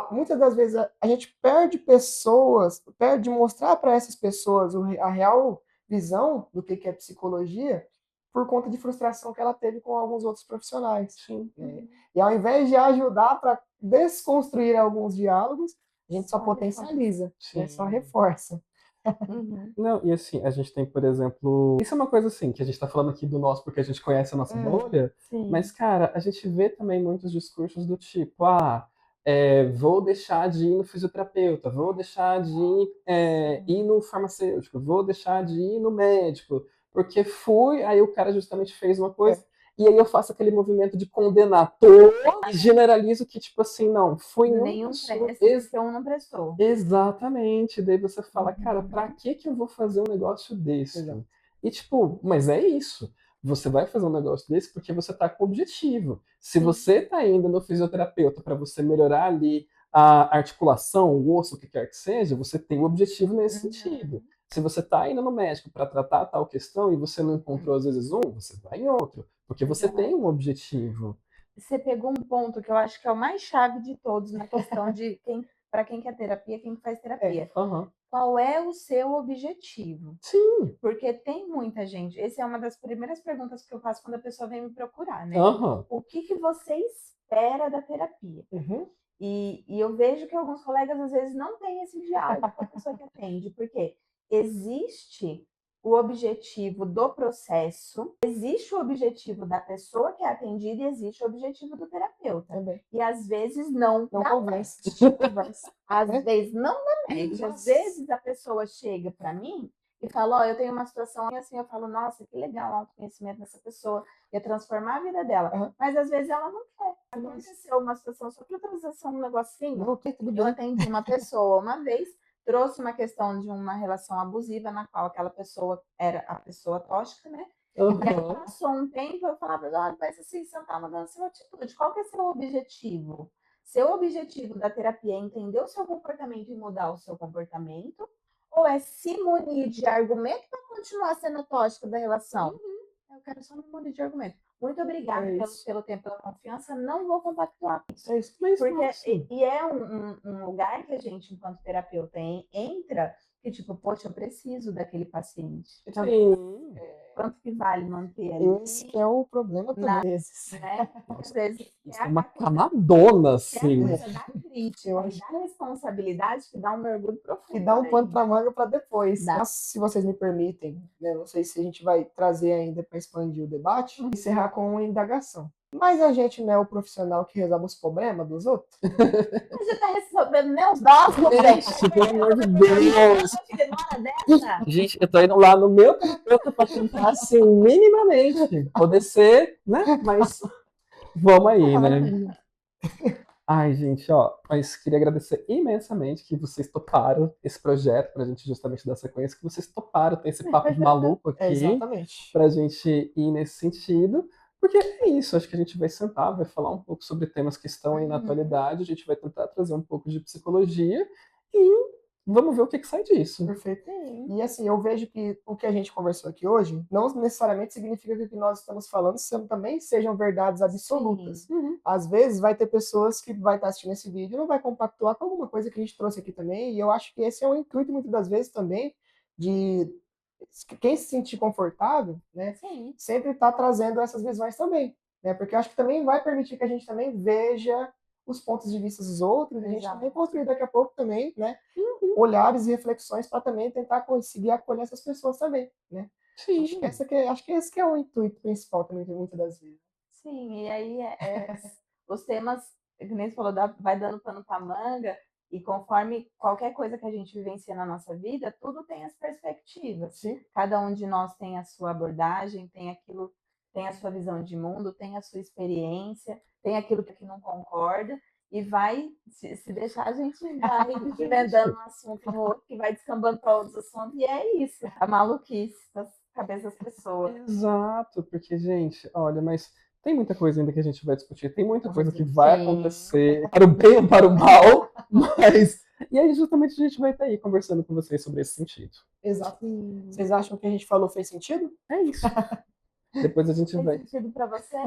muitas das vezes a gente perde pessoas, perde mostrar para essas pessoas a real visão do que é psicologia por conta de frustração que ela teve com alguns outros profissionais. E ao invés de ajudar para desconstruir alguns diálogos, a gente só potencializa, né? Só reforça. Não, e assim, a gente tem, por exemplo. Isso é uma coisa assim, que a gente tá falando aqui do nosso porque a gente conhece a nossa bolha, mas, cara, a gente vê também muitos discursos do tipo, vou deixar de ir no fisioterapeuta, vou deixar de ir no farmacêutico, vou deixar de ir no médico, porque fui, aí o cara justamente fez uma coisa, e aí eu faço aquele movimento de condenar todo e generalizo que, tipo assim, não, fui nenhum presta, um não prestou. Exatamente. Daí você fala, cara, pra que eu vou fazer um negócio desse? Exato. E tipo, mas é isso. Você vai fazer um negócio desse porque você tá com objetivo. Se você tá indo no fisioterapeuta para você melhorar ali a articulação, o osso, o que quer que seja, você tem um objetivo nesse sentido. Se você tá indo no médico para tratar tal questão e você não encontrou às vezes um, você vai em outro, porque você tem um objetivo. você pegou um ponto que eu acho que é o mais chave de todos na questão de para quem quer terapia, quem faz terapia. Aham. Qual é o seu objetivo? Sim. Porque tem muita gente. Essa é uma das primeiras perguntas que eu faço quando a pessoa vem me procurar, né? Aham. O que você espera da terapia? Uhum. E eu vejo que alguns colegas às vezes não têm esse diálogo com a pessoa que atende, porque existe o objetivo do processo, existe o objetivo da pessoa que é atendida e existe o objetivo do terapeuta. Também. E às vezes não Não dá conversa. às né? vezes não dá match. Às Nossa. vezes a pessoa chega para mim e fala, ó, eu tenho uma situação e assim, eu falo, nossa, que legal o autoconhecimento dessa pessoa, ia transformar a vida dela. Aham. Mas às vezes ela não quer. Aconteceu uma situação só para transação, um negocinho. Não, tudo Eu bem. atendi uma pessoa uma vez, trouxe uma questão de uma relação abusiva na qual aquela pessoa era a pessoa tóxica, né? E aí Aham. passou um tempo, eu falava, olha, mas assim, você não tá mudando sua atitude. Qual que é seu objetivo? Seu objetivo da terapia é entender o seu comportamento e mudar o seu comportamento? Ou é se munir de argumento para continuar sendo tóxico da relação? Eu quero só me munir de argumento. Muito obrigada É pelo, isso. pelo tempo, pela confiança. Não vou compactuar com isso. É isso. Mas, Porque nossa. é um lugar que a gente, enquanto terapeuta, entra que, tipo, poxa, eu preciso daquele paciente. Então, Sim. quanto que vale manter ali, Esse que é o problema também. Na- às vezes. né? Às vezes, Isso é uma camadona, é a assim. coisa da crítica, Eu e acho da responsabilidade que dá um mergulho profundo. que dá um né? pano para manga para depois. Dá. Mas, se vocês me permitem, né, não sei se a gente vai trazer ainda para expandir o debate, encerrar com uma indagação. Mas a gente não é o profissional que resolve os problemas dos outros? Mas você tá resolvendo meus nossos, Gente, pelo amor de Deus. dessa? Gente, eu tô indo lá no meu terapeuta pra tentar, assim, minimamente poder ser, né? Mas vamos aí, né? Ai, gente, ó, mas queria agradecer imensamente que vocês toparam esse projeto pra gente justamente dar sequência, que vocês toparam ter esse papo de maluco aqui, Exatamente. pra gente ir nesse sentido, porque é isso, acho que a gente vai sentar, vai falar um pouco sobre temas que estão aí na atualidade, a gente vai tentar trazer um pouco de psicologia e vamos ver o que que sai disso. Perfeito. E assim, eu vejo que o que a gente conversou aqui hoje não necessariamente significa que o que nós estamos falando também sejam verdades absolutas. Às vezes vai ter pessoas que vai estar assistindo esse vídeo e não vai compactuar com alguma coisa que a gente trouxe aqui também, e eu acho que esse é o intuito muitas das vezes também de quem se sentir confortável, né, Sim. sempre estar trazendo essas visões também, né, porque eu acho que também vai permitir que a gente também veja os pontos de vista dos outros, e a gente Exato. também construir daqui a pouco também, né, olhares e reflexões para também tentar conseguir acolher essas pessoas também, né? Sim. Acho que esse que é o intuito principal também, muitas das vezes. Sim, e aí os temas, que nem você falou, vai dando pano para manga, e conforme qualquer coisa que a gente vivencia na nossa vida, tudo tem as perspectivas. Sim. Cada um de nós tem a sua abordagem, tem aquilo, tem a sua visão de mundo, tem a sua experiência, tem aquilo que não concorda, e vai, se deixar, a gente vai emendando um assunto no outro, que vai descambando para outros assuntos, e é isso, a maluquice das cabeças das pessoas. Exato, porque, gente, olha, mas tem muita coisa ainda que a gente vai discutir, tem muita coisa que vai Sim. acontecer, para o bem ou para o mal, mas. E aí, justamente, a gente vai estar aí conversando com vocês sobre esse sentido. Exato. Vocês acham que a gente falou fez sentido? É isso. Depois a gente Fez vai. sentido para você?